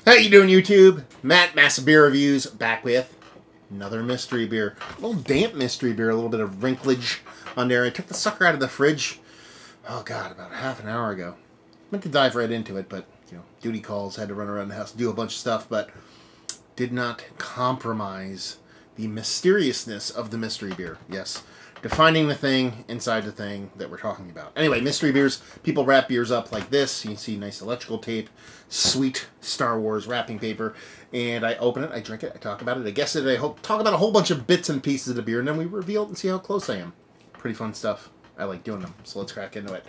How you doing, YouTube? Matt, Massive Beer Reviews, back with another mystery beer. A little damp mystery beer, a little bit of wrinklage on there. I took the sucker out of the fridge, oh god, about half an hour ago. Meant to dive right into it, but, you know, duty calls, had to run around the house, do a bunch of stuff, but did not compromise the mysteriousness of the mystery beer. Yes, defining the thing inside the thing that we're talking about. Anyway, mystery beers, people wrap beers up like this. You can see nice electrical tape, sweet Star Wars wrapping paper, and I open it, I drink it, I talk about it, I guess it, I talk about a whole bunch of bits and pieces of the beer, and then we reveal it and see how close I am. Pretty fun stuff. I like doing them, so let's crack into it.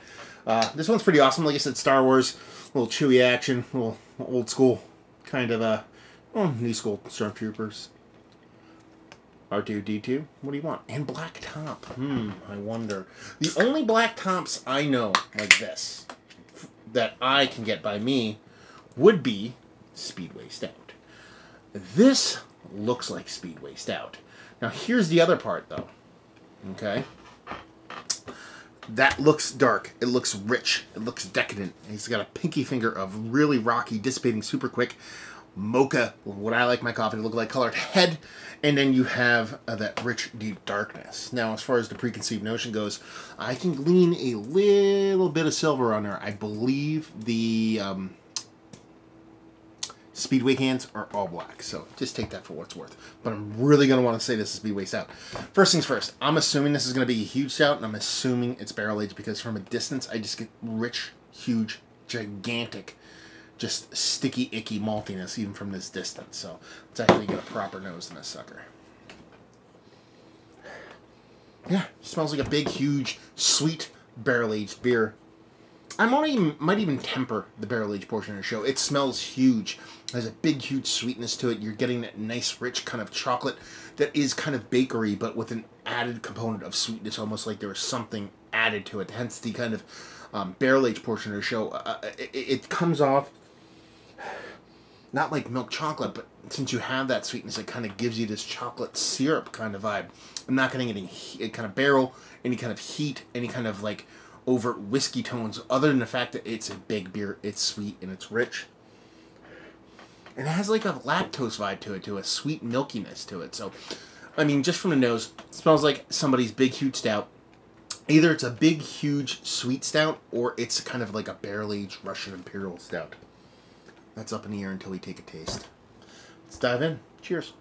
This one's pretty awesome. Like I said, Star Wars, a little chewy action, a little old school, kind of, new school Stormtroopers. R2-D2, what do you want? And black top. I wonder. The only black tops I know like this that I can get by me would be Speedway Stout. This looks like Speedway Stout. Now here's the other part though. Okay? That looks dark. It looks rich. It looks decadent. He's got a pinky finger of really rocky, dissipating super quick mocha, what I like my coffee to look like, colored head, and then you have that rich, deep darkness. Now, as far as the preconceived notion goes, I can glean a little bit of silver on there. I believe the Speedway cans are all black, so just take that for what it's worth. But I'm really going to want to say this is Speedway Stout. First things first, I'm assuming this is going to be a huge stout, and I'm assuming it's barrel-aged because from a distance, I just get rich, huge, gigantic, just sticky, icky maltiness even from this distance. So let's actually get a proper nose in this sucker. Yeah, smells like a big, huge, sweet barrel-aged beer. I might even temper the barrel-aged portion of the show. It smells huge. It has a big, huge sweetness to it. You're getting that nice, rich kind of chocolate that is kind of bakery, but with an added component of sweetness, almost like there was something added to it. Hence the kind of barrel-aged portion of the show. It comes off not like milk chocolate, but since you have that sweetness, it kind of gives you this chocolate syrup kind of vibe. I'm not getting any kind of barrel, any kind of heat, any kind of like overt whiskey tones, other than the fact that it's a big beer, it's sweet, and it's rich. And it has like a lactose vibe to it, a sweet milkiness to it. So, I mean, just from the nose, it smells like somebody's big, huge stout. Either it's a big, huge, sweet stout, or it's kind of like a barrel-aged Russian Imperial Stout. That's up in the air until we take a taste. Let's dive in. Cheers.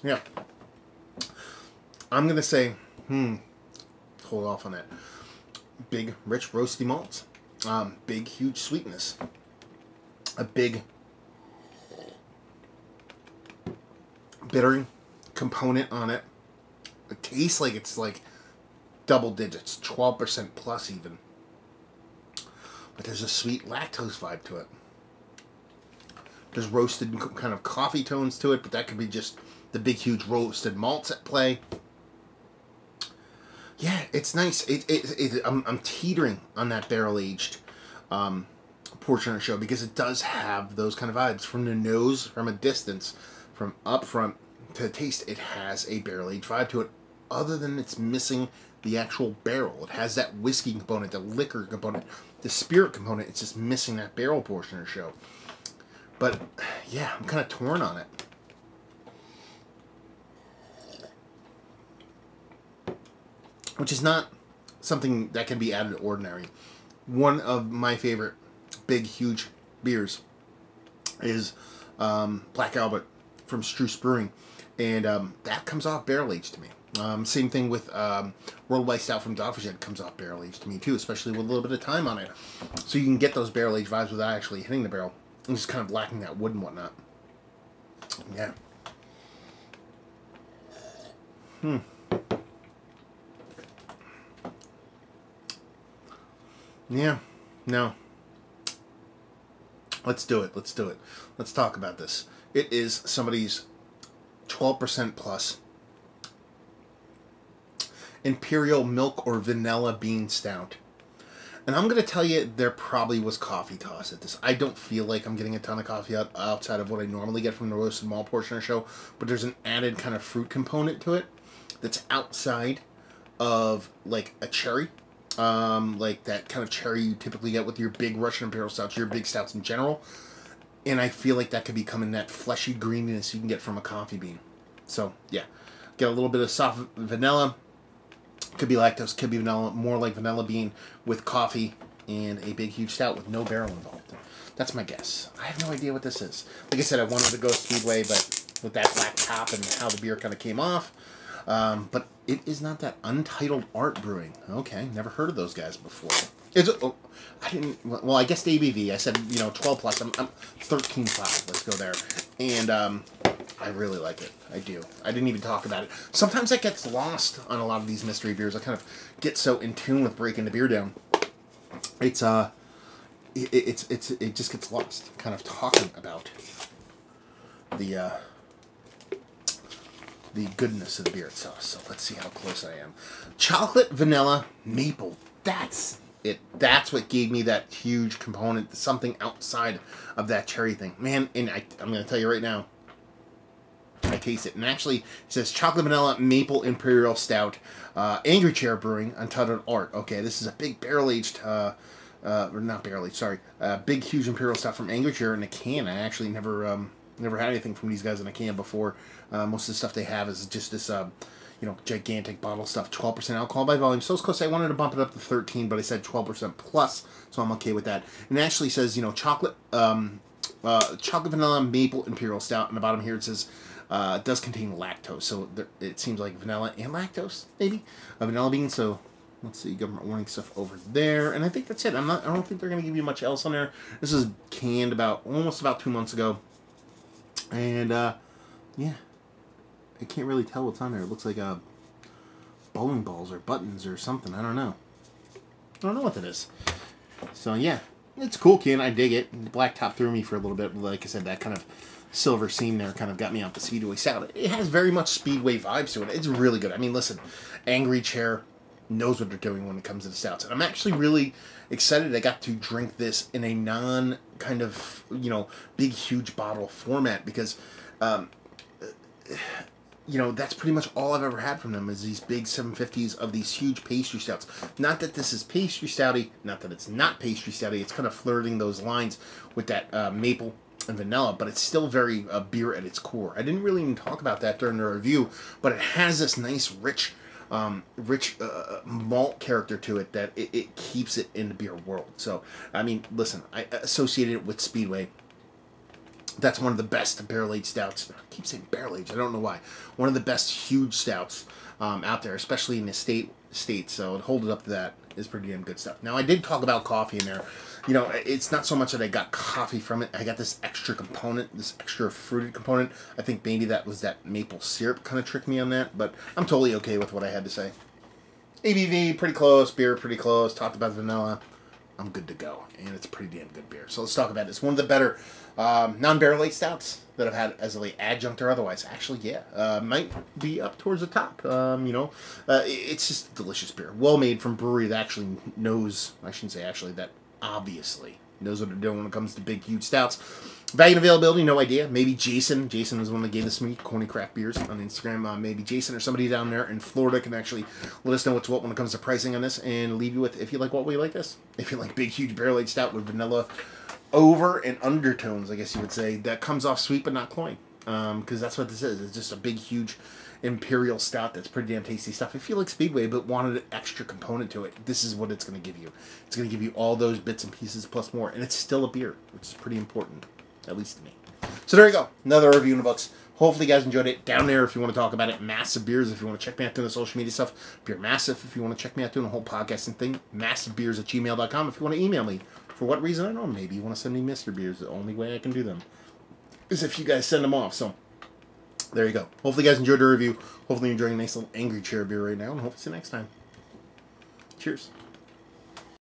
Yeah. I'm going to say, hold off on that. Big, rich, roasty malts. Big, huge sweetness. A big bittering component on it. It tastes like it's like double digits, 12% plus even. But there's a sweet lactose vibe to it. There's roasted kind of coffee tones to it, but that could be just the big, huge roasted malts at play. Yeah, it's nice. I'm teetering on that barrel-aged portion of the show because it does have those kind of vibes. From the nose, from a distance, from up front to the taste, it has a barrel-aged vibe to it, other than it's missing the actual barrel. It has that whiskey component, the liquor component, the spirit component. It's just missing that barrel portion of the show. But, yeah, I'm kind of torn on it. Which is not something that can be added to ordinary. One of my favorite big, huge beers is Black Albert from Struce Brewing. And that comes off barrel-aged to me. Same thing with Worldwide Stout from Dogfish Head comes off barrel-aged to me too, especially with a little bit of time on it. So you can get those barrel-aged vibes without actually hitting the barrel. And just kind of lacking that wood and whatnot. Yeah. Yeah. No. Let's do it. Let's do it. Let's talk about this. It is somebody's 12% plus Imperial Milk or Vanilla Bean Stout. And I'm going to tell you, there probably was coffee toss at this. I don't feel like I'm getting a ton of coffee outside of what I normally get from the roasted malt portion of the show, but there's an added kind of fruit component to it that's outside of, like, a cherry like that kind of cherry you typically get with your big Russian Imperial Stouts, your big stouts in general. And I feel like that could be coming that fleshy greeniness you can get from a coffee bean. So, yeah. Get a little bit of soft vanilla. Could be lactose, could be vanilla, more like vanilla bean with coffee and a big, huge stout with no barrel involved. That's my guess. I have no idea what this is. Like I said, I wanted to go Speedway, but with that black top and how the beer kind of came off. But it is not that. Untitled Art Brewing. Okay, never heard of those guys before. I didn't. Well, I guess the ABV. I said 12 plus. I'm 13.5. Let's go there. And I really like it. I do. I didn't even talk about it. Sometimes that gets lost on a lot of these mystery beers. I kind of get so in tune with breaking the beer down. It just gets lost. Kind of talking about the goodness of the beer itself. So let's see how close I am. Chocolate, vanilla, maple. That's it. That's what gave me that huge component. Something outside of that cherry thing. Man, and I'm going to tell you right now. I taste it. And actually, it says chocolate, vanilla, maple, imperial stout. Angry Chair Brewing, Untitled Art. Okay, this is a big barrel-aged... or not barrel-aged, sorry. Big, huge imperial stout from Angry Chair in a can. I actually never had anything from these guys in a can before. Most of the stuff they have is just this, gigantic bottle stuff. 12% alcohol by volume. So it's close. I wanted to bump it up to 13, but I said 12% plus, so I'm okay with that. And it actually says, chocolate, chocolate, vanilla, maple, imperial stout. On the bottom here it says, it does contain lactose. So it seems like vanilla and lactose, maybe, a vanilla bean. So let's see, government warning stuff over there. And I think that's it. I don't think they're going to give you much else on there. This is canned almost about 2 months ago. And, yeah. I can't really tell what's on there. It looks like bowling balls or buttons or something. I don't know. I don't know what that is. So, yeah. It's a cool can. I dig it. The black top threw me for a little bit. Like I said, that kind of silver seam there kind of got me off the Speedway stout. It has very much Speedway vibes to it. It's really good. I mean, listen. Angry Chair knows what they're doing when it comes to the stouts. And I'm actually really excited I got to drink this in a non kind of, big, huge bottle format because, that's pretty much all I've ever had from them is these big 750s of these huge pastry stouts. Not that this is pastry stouty, not that it's not pastry stouty. It's kind of flirting those lines with that maple and vanilla, but it's still very beer at its core. I didn't really even talk about that during the review, but it has this nice, rich malt character to it that it keeps it in the beer world. So, I mean, listen, I associated it with Speedway. That's one of the best barrel-aged stouts. I keep saying barrel-aged. I don't know why. One of the best huge stouts out there, especially in the state. So hold it up to that is pretty damn good stuff. Now, I did talk about coffee in there. It's not so much that I got coffee from it. I got this extra component, this extra fruited component. I think maybe that was that maple syrup kind of tricked me on that, but I'm totally okay with what I had to say. ABV, pretty close. Beer, pretty close. Talked about vanilla. I'm good to go, and it's a pretty damn good beer. So let's talk about it. It's one of the better non-barrel-aged stouts that I've had as an adjunct or otherwise. Actually, yeah, might be up towards the top. It's just a delicious beer. Well made from a brewery that actually knows, I shouldn't say actually, that obviously knows what they're doing when it comes to big, huge stouts. Value and availability, no idea. Maybe Jason. Jason was the one that gave this to me, Corny Craft Beers on Instagram. Maybe Jason or somebody down there in Florida can actually let us know what's what when it comes to pricing on this and leave you with, if you like what we like this. If you like big, huge barrel-aged stout with vanilla over and undertones, I guess you would say, that comes off sweet but not cloying. Because that's what this is. It's just a big, huge imperial stout that's pretty damn tasty stuff. If you like Speedway but wanted an extra component to it, this is what it's going to give you. It's going to give you all those bits and pieces plus more. And it's still a beer, which is pretty important, at least to me. So there you go. Another review in the books. Hopefully you guys enjoyed it. Down there if you want to talk about it. Massive Beers if you want to check me out doing the social media stuff. Beer Massive if you want to check me out doing the whole podcasting thing. MassiveBeers@gmail.com if you want to email me. For what reason, I don't know. Maybe you want to send me Mr. Beers. The only way I can do them is if you guys send them off. So there you go. Hopefully you guys enjoyed the review. Hopefully you're enjoying a nice little Angry Chair beer right now. And hopefully see you next time. Cheers.